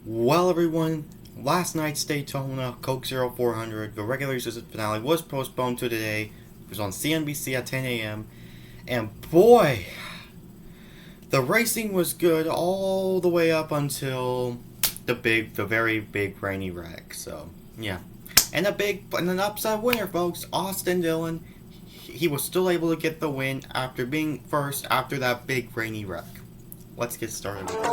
Well, everyone, last night's Daytona Coke Zero 400, the regular season finale, was postponed to today. It was on CNBC at 10 a.m. And boy, the racing was good all the way up until the very big rainy wreck. So, yeah. And an upset winner, folks, Austin Dillon. He was still able to get the win after being first after that big rainy wreck. Let's get started with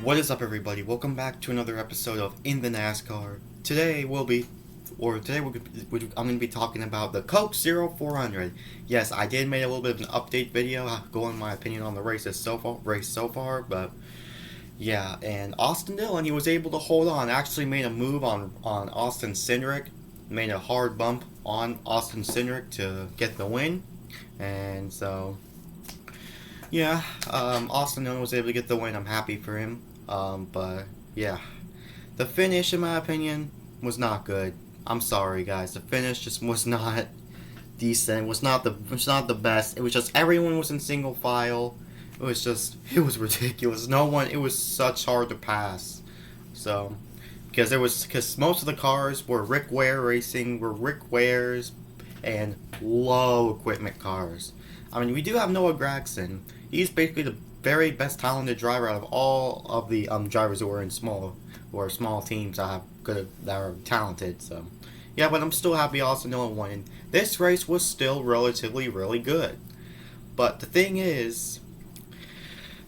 What is up, everybody? Welcome back to another episode of In the NASCAR. Today I'm going to be talking about the Coke Zero 400. Yes, I did make a little bit of an update video, going my opinion on the race so far, but yeah, and Austin Dillon, he was able to hold on, actually made a move on Austin Cindric, made a hard bump on Austin Cindric to get the win, and so yeah, Austin Dillon was able to get the win. I'm happy for him. But yeah, the finish, in my opinion, was not good. I'm sorry, guys. The finish just was not decent. It was not the best. It was just everyone was in single file. It was ridiculous. It was such hard to pass. So, because most of the cars were Rick Ware's and low equipment cars. I mean, we do have Noah Gragson. He's basically the very best talented driver out of all of the drivers who are small teams that are talented. So yeah, but I'm still happy Austin Dillon won. And this race was still relatively really good. But the thing is,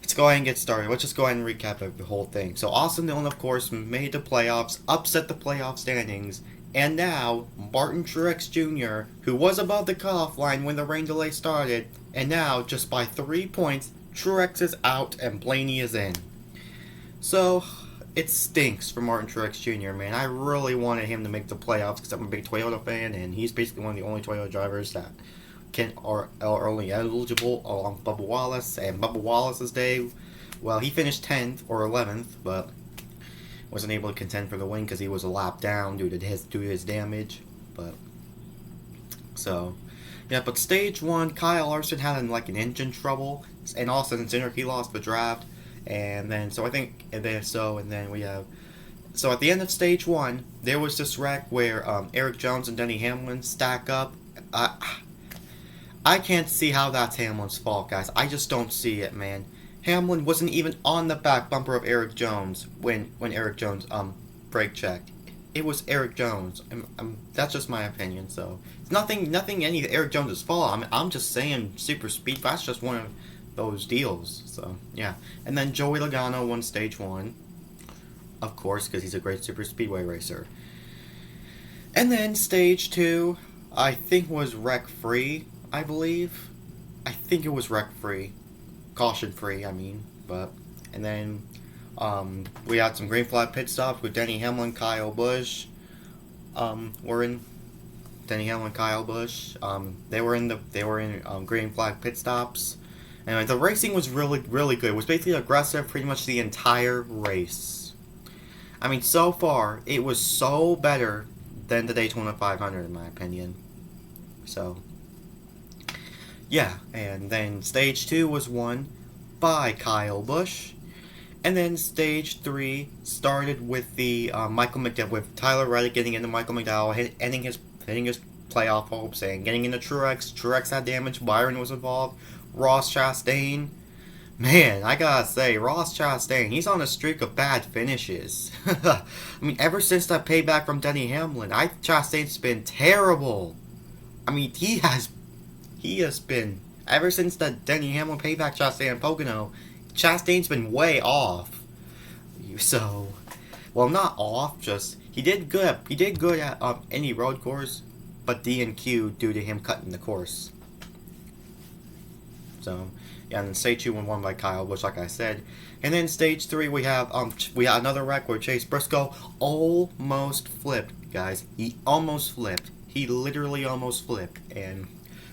let's go ahead and get started. Let's just go ahead and recap the whole thing. So Austin Dillon, of course, made the playoffs, upset the playoff standings, and now Martin Truex Jr., who was above the cutoff line when the rain delay started, and now just by 3 points, Truex is out and Blaney is in. So, it stinks for Martin Truex Jr., man. I really wanted him to make the playoffs because I'm a big Toyota fan, and he's basically one of the only Toyota drivers that are only eligible along Bubba Wallace. And Bubba Wallace's day, well, he finished 10th or 11th, but wasn't able to contend for the win because he was a lap down due to his damage. But so yeah, but stage one, Kyle Larson had an engine trouble, and Austin Cindric, he lost the draft, and then so at the end of stage one, there was this wreck where Eric Jones and Denny Hamlin stack up. I can't see how that's Hamlin's fault, guys. I just don't see it, man. Hamlin wasn't even on the back bumper of Eric Jones when Eric Jones brake checked. It was Eric Jones. That's just my opinion. So it's nothing any of Eric Jones' fault. I'm just saying super speed. That's just one of those deals. So yeah. And then Joey Logano won stage one, of course, because he's a great super speedway racer. And then stage two, I think was wreck free. I believe. I think it was wreck free, caution free. But and then. We had some green flag pit stops with Denny Hamlin, Kyle Busch. Denny Hamlin, Kyle Busch. They were in green flag pit stops. Anyway, the racing was really, really good. It was basically aggressive pretty much the entire race. So far, it was so better than the Daytona 500 in my opinion. So, yeah. And then stage 2 was won by Kyle Busch. And then stage 3 started with the Michael McDowell, with Tyler Reddick getting into Michael McDowell, hitting his playoff hopes, and getting into Truex. Truex had damage. Byron was involved. Ross Chastain. Man, I gotta say, Ross Chastain, he's on a streak of bad finishes. Ever since that payback from Denny Hamlin, Chastain's been terrible. He has been, ever since that Denny Hamlin payback Chastain and Pocono, Chastain's been way off. So, well, not off, just he did good at any road course, but D&Q due to him cutting the course. So, yeah, and then stage 2 won by Kyle Busch, like I said. And then stage 3 we have another wreck where Chase Briscoe almost flipped, guys. He almost flipped. He literally almost flipped, and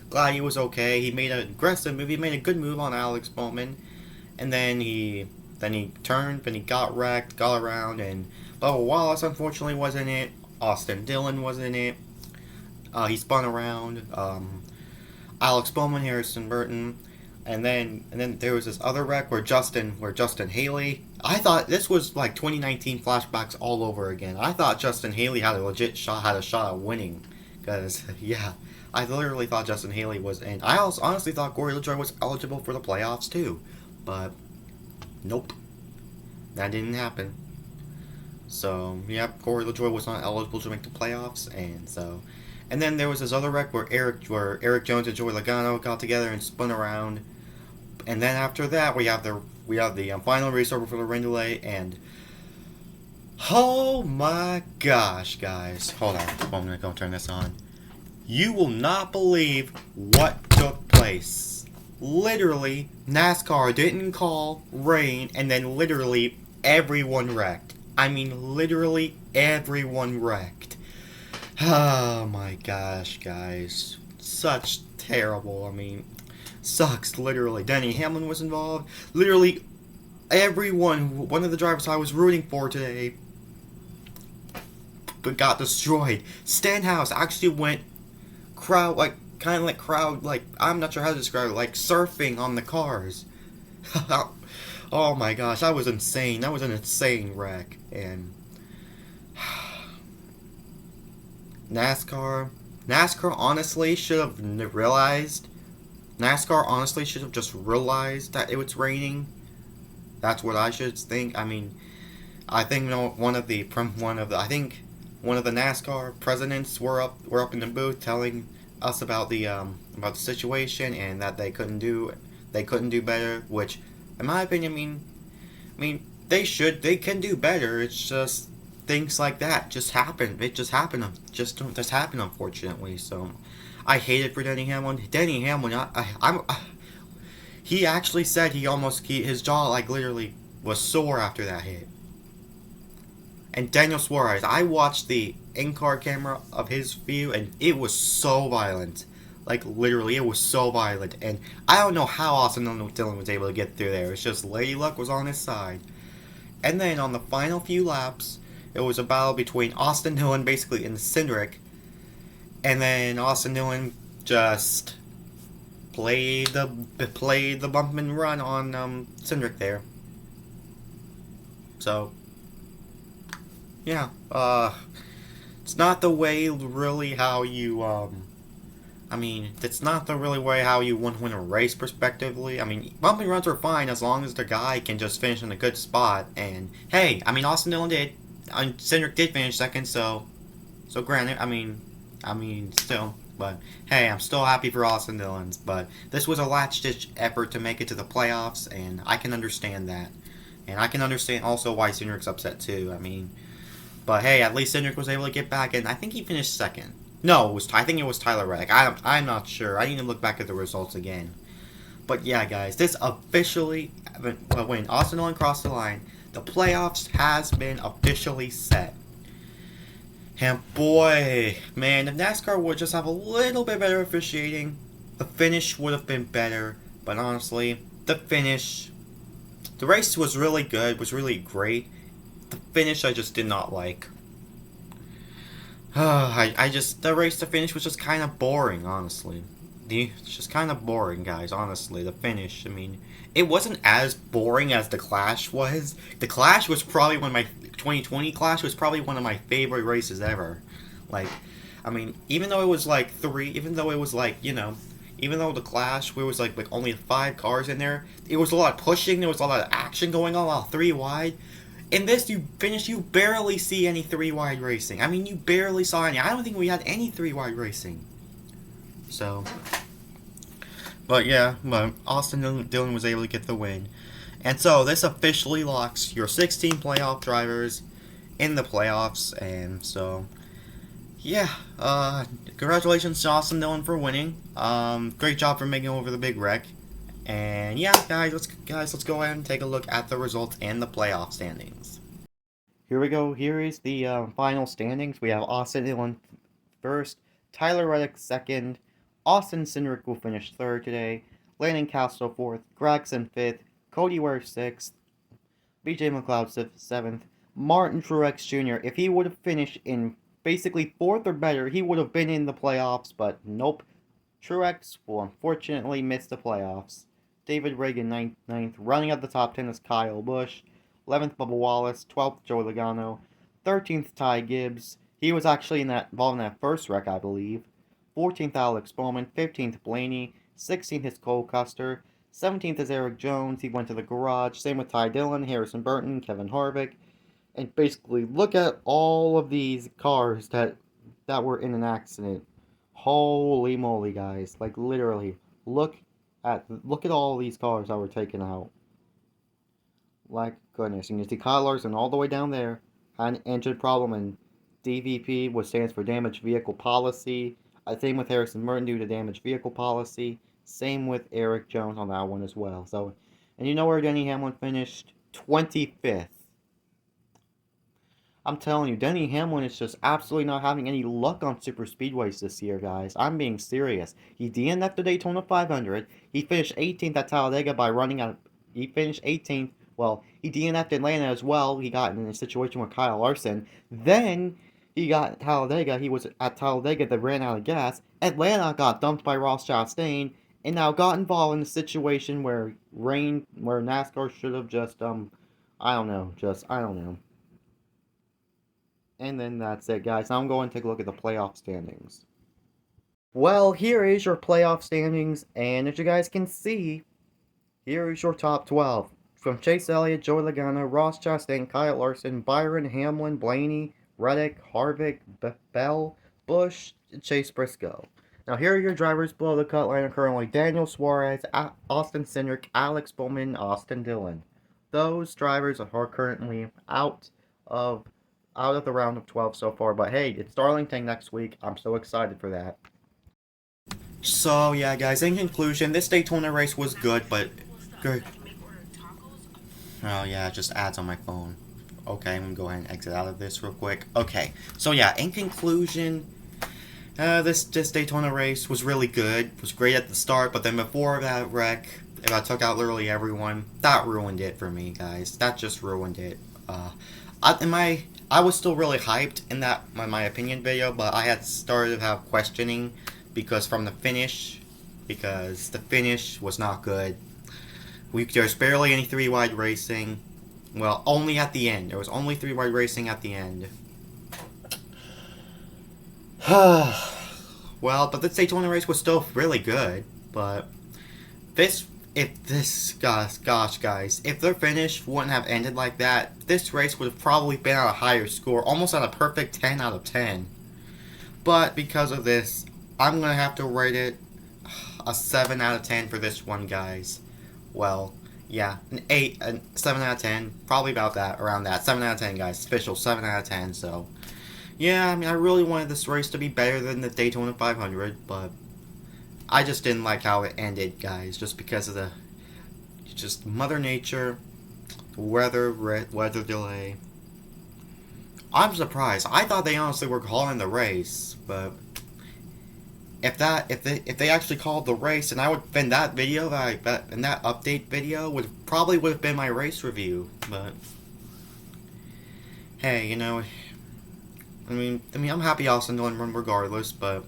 glad he was okay. He made an aggressive move. He made a good move on Alex Bowman, and then he turned, and he got wrecked, got around, and Bubba Wallace unfortunately wasn't it. Austin Dillon wasn't it. He spun around. Alex Bowman, Harrison Burton, and then there was this other wreck where Justin Haley. I thought this was like 2019 flashbacks all over again. I thought Justin Haley had a shot at winning, because yeah, I literally thought Justin Haley was in. I also honestly thought Corey LaJoie was eligible for the playoffs too, but nope, that didn't happen. So yeah, Corey LaJoie was not eligible to make the playoffs, and then there was this other wreck where Eric Jones and Joey Logano got together and spun around, and then after that we have the final race over for the rain delay, and oh my gosh, guys, hold on, I'm gonna go turn this on. You will not believe what took place. Literally, NASCAR didn't call rain, and then literally everyone wrecked. I mean, literally everyone wrecked. Oh my gosh, guys. Such terrible, sucks, literally. Denny Hamlin was involved. Literally everyone, one of the drivers I was rooting for today, got destroyed. Stenhouse actually went I'm not sure how to describe it, like surfing on the cars. Oh my gosh, that was insane. That was an insane wreck. And NASCAR honestly should have realized. NASCAR honestly should have just realized that it was raining. That's what I should think. I think one of the NASCAR presidents were up in the booth telling us about the situation, and that they couldn't do better. Which, in my opinion, they can do better. It's just things like that just happen. It just happened. Just happened, unfortunately. So I hate it for Denny Hamlin. Denny Hamlin, he actually said his jaw literally was sore after that hit. And Daniel Suarez, I watched the in-car camera of his view, and it was so violent. Like, literally, it was so violent. And I don't know how Austin Dillon was able to get through there. It's just Lady Luck was on his side. And then on the final few laps, it was a battle between Austin Dillon, basically, and Cindric. And then Austin Dillon just played the bump and run on Cindric there. So yeah, it's not the way really how you it's not the really way how you want to win a race prospectively. Bump and runs are fine as long as the guy can just finish in a good spot. And hey, Austin Dillon did, and Cindric did finish second, so granted, still, but hey, I'm still happy for Austin Dillon's. But this was a last-ditch effort to make it to the playoffs, and I can understand that. And I can understand also why Cindric's upset too. But hey, at least Cindric was able to get back, and I think he finished second. No, I think it was Tyler Reddick. I'm not sure. I need to look back at the results again. But yeah, guys, this officially, when Austin Dillon crossed the line, the playoffs has been officially set. And boy, man, if NASCAR would just have a little bit better officiating, the finish would have been better. But honestly, the race was really good, was really great. The finish I just did not like. The race to finish was just kind of boring, honestly. It's just kind of boring, guys, honestly, the finish. It wasn't as boring as the Clash was. The Clash was probably 2020 Clash was probably one of my favorite races ever. Even though it was even though the Clash, where it was only 5 cars in there, it was a lot of pushing, there was a lot of action going on, a lot of 3 wide. In this, you barely see any 3 wide racing. You barely saw any. I don't think we had any 3 wide racing. So, but Austin Dillon was able to get the win. And so, this officially locks your 16 playoff drivers in the playoffs. And so, yeah, congratulations to Austin Dillon for winning. Great job for making over the big wreck. And yeah, let's go ahead and take a look at the results and the playoff standings. Here we go. Here is the final standings. We have Austin Dillon first, Tyler Reddick second, Austin Cindric will finish third today, Landon Castro fourth, Gregson fifth, Cody Ware sixth, BJ McLeod seventh, Martin Truex Jr. If he would have finished in basically fourth or better, he would have been in the playoffs, but nope. Truex will unfortunately miss the playoffs. David Reagan ninth. Running at the top 10 is Kyle Busch. 11th, Bubba Wallace. 12th, Joey Logano. 13th, Ty Gibbs. He was actually involved in that first wreck, I believe. 14th, Alex Bowman. 15th, Blaney. 16th is Cole Custer. 17th is Eric Jones. He went to the garage. Same with Ty Dillon, Harrison Burton, Kevin Harvick. And basically, look at all of these cars that were in an accident. Holy moly, guys. Like, literally, look at all these cars that were taken out. Like, goodness. And you see Kyle Larson all the way down there had an engine problem, and DVP, which stands for Damaged Vehicle Policy. Same with Harrison Burton due to Damaged Vehicle Policy. Same with Eric Jones on that one as well. So, and you know where Denny Hamlin finished? 25th. I'm telling you, Denny Hamlin is just absolutely not having any luck on super speedways this year, guys. I'm being serious. He DNF'd the Daytona 500. He finished 18th at Talladega by running out. He finished 18th. Well, he DNF'd Atlanta as well. He got in a situation with Kyle Larson. Then he got Talladega. He was at Talladega that ran out of gas. Atlanta got dumped by Ross Chastain, and now got involved in a situation where NASCAR should have just I don't know. And then that's it, guys. Now I'm going to take a look at the playoff standings. Well, here is your playoff standings, and as you guys can see, here is your top 12. From Chase Elliott, Joey Logano, Ross Chastain, Kyle Larson, Byron, Hamlin, Blaney, Reddick, Harvick, Bell, Busch, Chase Briscoe. Now here are your drivers below the cut line currently: Daniel Suarez, Austin Cindric, Alex Bowman, Austin Dillon. Those drivers are currently out of the round of 12 so far, but hey, it's Darlington next week. I'm so excited for that. So yeah, guys, in conclusion, this Daytona race was good, but good. Oh yeah, just ads on my phone. Okay, I'm gonna go ahead and exit out of this real quick. Okay, so yeah, in conclusion, this Daytona race was really good. It was great at the start, but then before that wreck, if I took out literally everyone, that ruined it for me, guys. That just ruined it. I was still really hyped in that my opinion video, but I had started to have questioning because the finish was not good. There's barely any three-wide racing. Well, only at the end. There was only three-wide racing at the end. Well, but this Daytona race was still really good. But gosh, guys, if their finish wouldn't have ended like that, this race would have probably been at a higher score, almost at a perfect 10 out of 10. But because of this, I'm going to have to rate it a 7 out of 10 for this one, guys. Well, yeah, a 7 out of 10, probably about that, around that. 7 out of 10, guys, official 7 out of 10, so. Yeah, I mean, I really wanted this race to be better than the Daytona 500, but I just didn't like how it ended, guys, just because of just Mother Nature, weather delay. I'm surprised. I thought they honestly were calling the race, but if they actually called the race, and then that video and that update video would have been my race review. But hey, you know, I mean, I'm happy Austin Dillon won regardless, but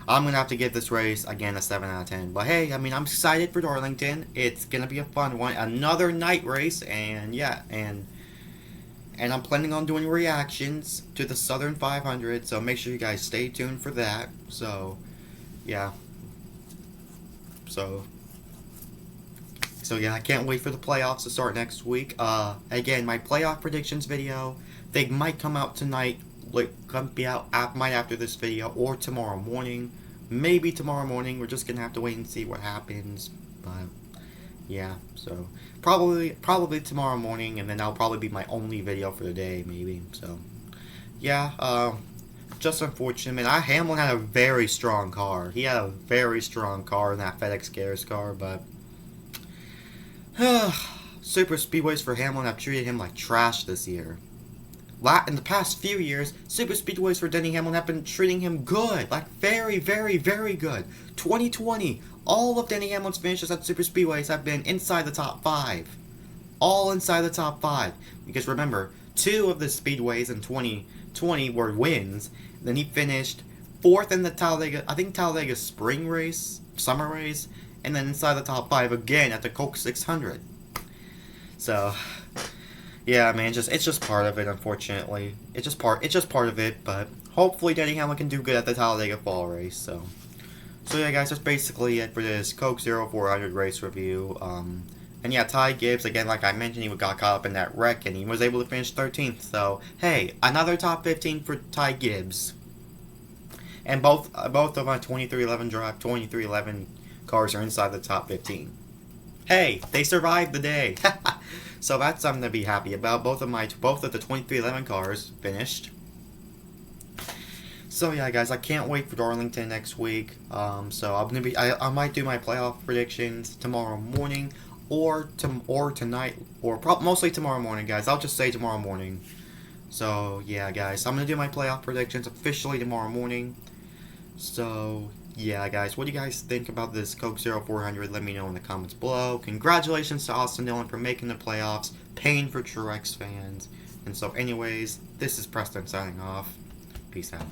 I'm going to have to give this race, again, a 7 out of 10. But hey, I mean, I'm excited for Darlington. It's going to be a fun one. Another night race, and yeah, and I'm planning on doing reactions to the Southern 500, so make sure you guys stay tuned for that. So, yeah. So yeah, I can't wait for the playoffs to start next week. Again, my playoff predictions video, they might come out tonight. Might after this video, or tomorrow morning. Maybe tomorrow morning. We're just gonna have to wait and see what happens. But yeah, so probably tomorrow morning, and then that'll probably be my only video for the day, maybe. So yeah, just unfortunate, man. Hamlin had a very strong car. He had a very strong car in that FedEx Cares car, but super speedways for Hamlin have treated him like trash this year. In the past few years, super speedways for Denny Hamlin have been treating him good, like very, very, very good. 2020, all of Denny Hamlin's finishes at super speedways have been inside the top 5. All inside the top 5. Because remember, 2 of the speedways in 2020 were wins. Then he finished 4th in the Talladega spring race, summer race, and then inside the top 5 again at the Coke 600. So, yeah, man, it's just part of it, unfortunately. It's just part of it, but hopefully Denny Hamlin can do good at the Talladega fall race, so yeah, guys, that's basically it for this Coke 0400 race review. And yeah, Ty Gibbs, again, like I mentioned, he got caught up in that wreck, and he was able to finish 13th. So, hey, another top 15 for Ty Gibbs. And both of my 2311 cars are inside the top 15. Hey, they survived the day. So that's something to be happy about. Both of the 2311 cars finished. So yeah, guys, I can't wait for Darlington next week. So I might do my playoff predictions tomorrow morning. Or tonight, or mostly tomorrow morning, guys. I'll just say tomorrow morning. So, yeah, guys. I'm going to do my playoff predictions officially tomorrow morning. So, yeah, guys. What do you guys think about this Coke 0400? Let me know in the comments below. Congratulations to Austin Dillon for making the playoffs. Pain for Truex fans. And so, anyways, this is Preston signing off. Peace out.